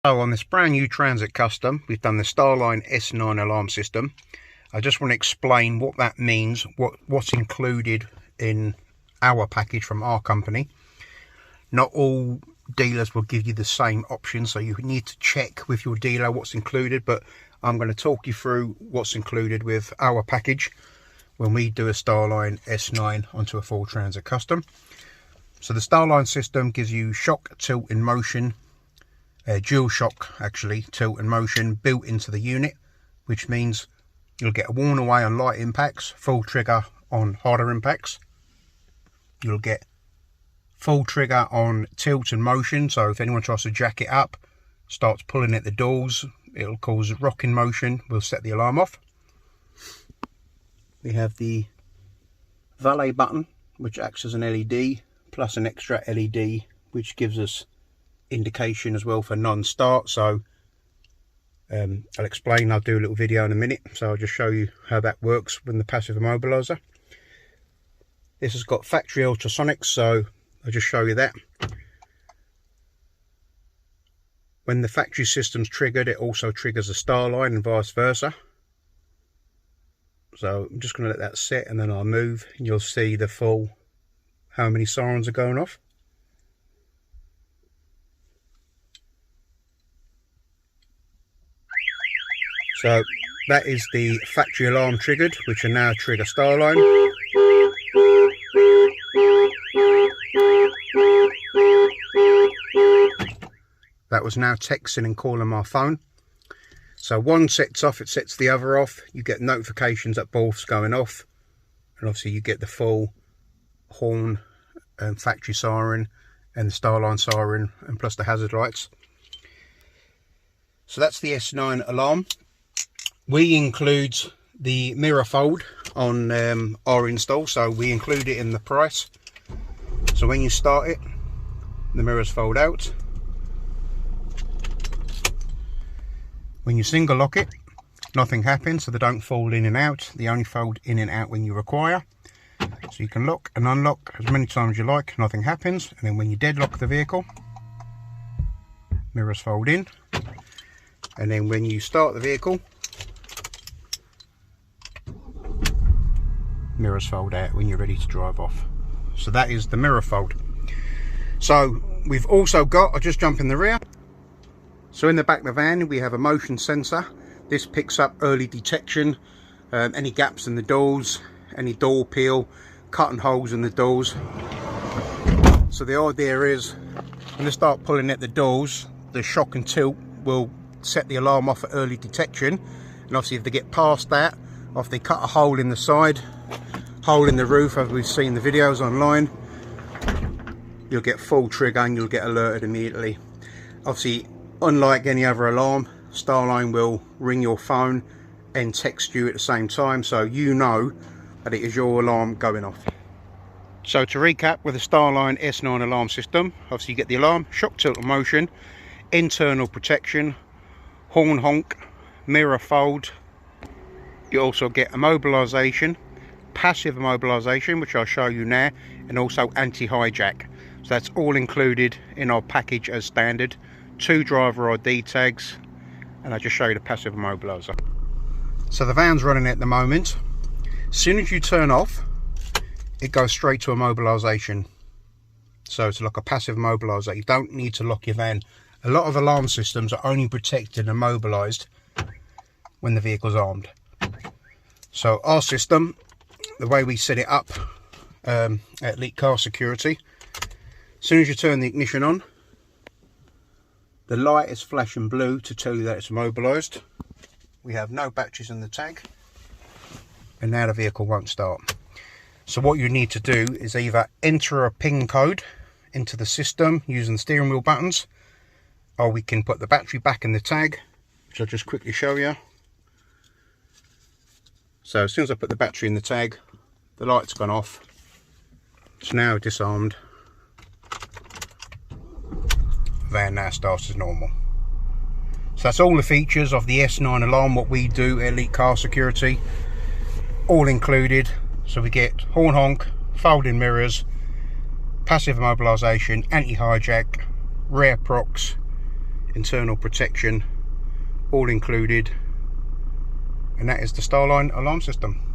So on this brand new Transit Custom, we've done the StarLine S9 alarm system. I just want to explain what that means, what's included in our package from our company. Not all dealers will give you the same option, so you need to check with your dealer what's included, but I'm going to talk you through what's included with our package when we do a StarLine S9 onto a full Transit Custom. So the StarLine system gives you shock, tilt and motion, dual shock actually, tilt and motion built into the unit, which means you'll get a warn away on light impacts, full trigger on harder impacts. You'll get full trigger on tilt and motion, so if anyone tries to jack it up, starts pulling at the doors, it'll cause rocking motion, will set the alarm off. We have the valet button, which acts as an LED, plus an extra LED, which gives us indication as well for non-start. So I'll explain, I'll do a little video in a minute, so I'll just show you how that works with the passive immobiliser. This has got factory ultrasonics, so I'll just show you that. When the factory system's triggered, it also triggers the StarLine and vice versa. So I'm just going to let that set and then I'll move and you'll see the full how many sirens are going off. So that is the factory alarm triggered, which will now trigger StarLine. That was now texting and calling my phone. So one sets off, it sets the other off. You get notifications that both's going off. And obviously you get the full horn and factory siren and the StarLine siren and plus the hazard lights. So that's the S9 alarm. We include the mirror fold on our install, so we include it in the price. So when you start it, the mirrors fold out. When you single lock it, nothing happens, so they don't fold in and out. They only fold in and out when you require. So you can lock and unlock as many times as you like, nothing happens. And then when you deadlock the vehicle, mirrors fold in. And then when you start the vehicle, mirrors fold out when you're ready to drive off. So that is the mirror fold. So we've also got, I'll just jump in the rear. So in the back of the van we have a motion sensor. This picks up early detection, any gaps in the doors, any door peel, cutting holes in the doors. So the idea is when they start pulling at the doors, the shock and tilt will set the alarm off at early detection. And obviously if they get past that, or if they cut a hole in the side, hole in the roof, as we've seen the videos online, you'll get full trigger and you'll get alerted immediately. Obviously, unlike any other alarm, StarLine will ring your phone and text you at the same time, so you know that it is your alarm going off. So to recap, with the StarLine S9 alarm system, obviously you get the alarm, shock, tilt and motion, internal protection, horn honk, mirror fold. You also get immobilisation, passive immobilisation, which I'll show you now, and also anti-hijack. So that's all included in our package as standard. 2 driver ID tags, and I'll just show you the passive immobiliser. So the van's running at the moment. As soon as you turn off, it goes straight to immobilisation. So it's like a passive immobiliser. You don't need to lock your van. A lot of alarm systems are only protected and immobilised when the vehicle's armed. So our system, the way we set it up at Elite Car Security, as soon as you turn the ignition on, the light is flashing blue to tell you that it's immobilised. We have no batteries in the tag, and now the vehicle won't start. So what you need to do is either enter a PIN code into the system using the steering wheel buttons, or we can put the battery back in the tag, which I'll just quickly show you. So as soon as I put the battery in the tag, the light's gone off. It's now disarmed. Van now starts as normal. So that's all the features of the S9 alarm, what we do at Elite Car Security, all included. So we get horn honk, folding mirrors, passive immobilisation, anti-hijack, rear procs, internal protection, all included, and that is the StarLine alarm system.